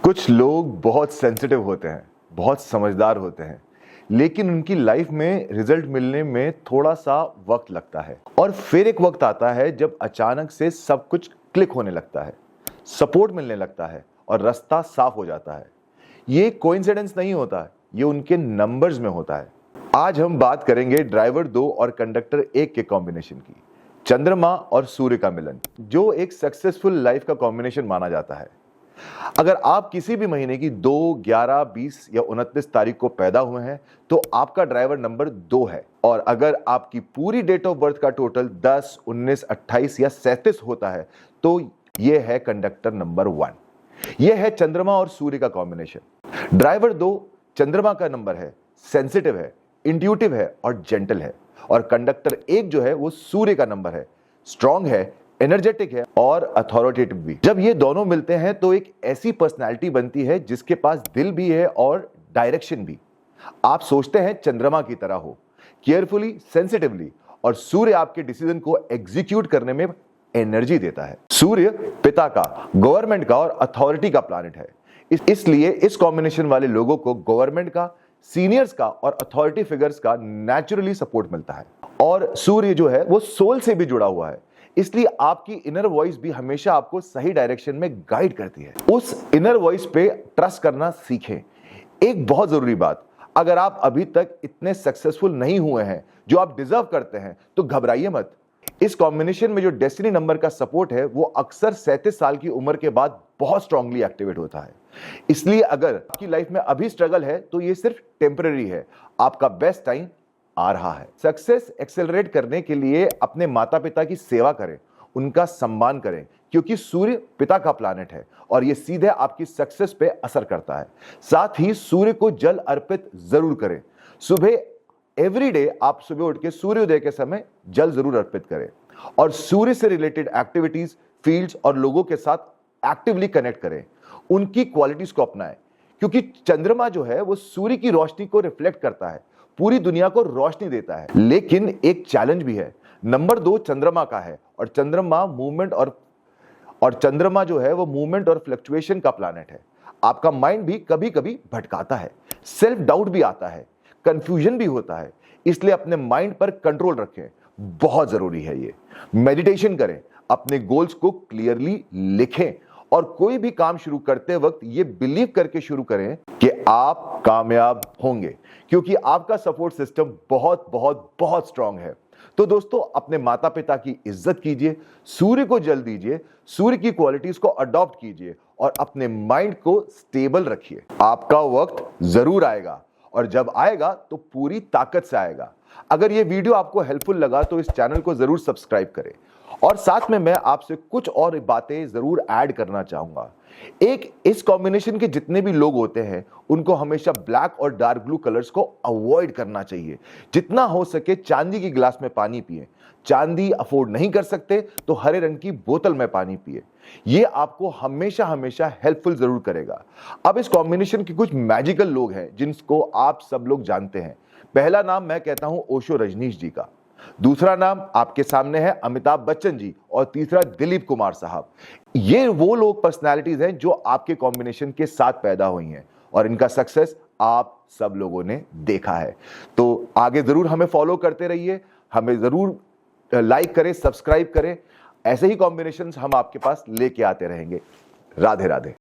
कुछ लोग बहुत सेंसिटिव होते हैं, बहुत समझदार होते हैं, लेकिन उनकी लाइफ में रिजल्ट मिलने में थोड़ा सा वक्त लगता है। और फिर एक वक्त आता है जब अचानक से सब कुछ क्लिक होने लगता है, सपोर्ट मिलने लगता है और रास्ता साफ हो जाता है। ये कोइंसिडेंस नहीं होता, ये उनके नंबर्स में होता है। आज हम बात करेंगे ड्राइवर 2 और कंडक्टर 1 के कॉम्बिनेशन की, चंद्रमा और सूर्य का मिलन, जो एक सक्सेसफुल लाइफ का कॉम्बिनेशन माना जाता है। अगर आप किसी भी महीने की 2, 11, 20 या 29 तारीख को पैदा हुए हैं तो आपका ड्राइवर नंबर 2 है। और अगर आपकी पूरी डेट ऑफ बर्थ का टोटल 10, 19, 28 या 37 होता है तो यह है कंडक्टर नंबर 1। यह है चंद्रमा और सूर्य का कॉम्बिनेशन। ड्राइवर 2 चंद्रमा का नंबर है, सेंसिटिव है, इंट्यूटिव है और जेंटल है। और कंडक्टर 1 जो है वो सूर्य का नंबर है, स्ट्रांग है, एनर्जेटिक है और अथॉरिटेटिव भी। जब ये दोनों मिलते हैं तो एक ऐसी पर्सनालिटी बनती है जिसके पास दिल भी है और डायरेक्शन भी। आप सोचते हैं चंद्रमा की तरह हो, केयरफुली, सेंसिटिवली, और सूर्य आपके डिसीजन को एग्जीक्यूट करने में एनर्जी देता है। सूर्य पिता का, गवर्नमेंट का और अथॉरिटी का प्लैनेट है। इसलिए इस कॉम्बिनेशन वाले लोगों को गवर्नमेंट का, सीनियर्स का और अथॉरिटी फिगर्स का नेचुरली सपोर्ट मिलता है। और सूर्य जो है वो सोल से भी जुड़ा हुआ है, इसलिए आपकी इनर वॉइस भी हमेशा आपको सही डायरेक्शन में गाइड करती है। उस इनर वॉइस पे ट्रस्ट करना सीखें। एक बहुत जरूरी बात, अगर आप अभी तक इतने सक्सेसफुल नहीं हुए हैं जो आप डिजर्व करते हैं तो घबराइए मत। इस कॉम्बिनेशन में जो डेस्टिनी नंबर का सपोर्ट है वो अक्सर 37 साल की उम्र के बाद बहुत स्ट्रांगली एक्टिवेट होता है। इसलिए अगर आपकी लाइफ में अभी स्ट्रगल है तो ये सिर्फ टेम्पररी है, आपका बेस्ट टाइम आ रहा है। सक्सेस एक्सेलरेट करने के लिए अपने माता पिता की सेवा करें, उनका सम्मान करें, क्योंकि सूर्य पिता का प्लैनेट है और यह सीधे आपकी सक्सेस पे असर करता है। साथ ही सूर्य को जल अर्पित जरूर करें। सुबह एवरीडे आप सुबह उठ के सूर्योदय के समय जल जरूर अर्पित करें और सूर्य से रिलेटेड एक्टिविटीज, फील्ड्स और लोगों के साथ एक्टिवली कनेक्ट करें। उनकी क्वालिटीज को अपनाएं, क्योंकि चंद्रमा जो है वो सूर्य की रोशनी को रिफ्लेक्ट करता है, पूरी दुनिया को रोशनी देता है। लेकिन एक चैलेंज भी है। नंबर 2 चंद्रमा का है और चंद्रमा मूवमेंट और चंद्रमा जो है वो मूवमेंट और फ्लक्चुएशन का प्लैनेट है। आपका माइंड भी कभी कभी भटकाता है, सेल्फ डाउट भी आता है, कंफ्यूजन भी होता है। इसलिए अपने माइंड पर कंट्रोल रखें, बहुत जरूरी है ये। मेडिटेशन करें, अपने गोल्स को क्लियरली लिखें और कोई भी काम शुरू करते वक्त ये बिलीव करके शुरू करें कि आप कामयाब होंगे, क्योंकि आपका सपोर्ट सिस्टम बहुत बहुत बहुत स्ट्रांग है। तो दोस्तों, अपने माता पिता की इज्जत कीजिए, सूर्य को जल दीजिए, सूर्य की क्वालिटीज को अडॉप्ट कीजिए और अपने माइंड को स्टेबल रखिए। आपका वक्त जरूर आएगा और जब आएगा तो पूरी ताकत से आएगा। अगर ये वीडियो आपको हेल्पफुल लगा तो इस चैनल को जरूर सब्सक्राइब करें। और साथ में मैं आपसे कुछ और बातें जरूर ऐड करना चाहूंगा। एक, इस कॉम्बिनेशन के जितने भी लोग होते हैं उनको हमेशा ब्लैक और डार्क ब्लू कलर्स को अवॉइड करना चाहिए। जितना हो सके चांदी की गिलास में पानी पिए। चांदी अफोर्ड नहीं कर सकते तो हरे रंग की बोतल में पानी पिए। ये आपको हमेशा हमेशा हेल्पफुल जरूर करेगा। अब इस कॉम्बिनेशन के कुछ मैजिकल लोग हैं जिनको आप सब लोग जानते हैं। पहला नाम मैं कहता हूं ओशो रजनीश जी का, दूसरा नाम आपके सामने है अमिताभ बच्चन जी और तीसरा दिलीप कुमार साहब। ये वो लोग पर्सनालिटीज हैं जो आपके कॉम्बिनेशन के साथ पैदा हुई हैं और इनका सक्सेस आप सब लोगों ने देखा है। तो आगे जरूर हमें फॉलो करते रहिए, हमें जरूर लाइक करें, सब्सक्राइब करें। ऐसे ही कॉम्बिनेशंस हम आपके पास लेके आते रहेंगे। राधे राधे।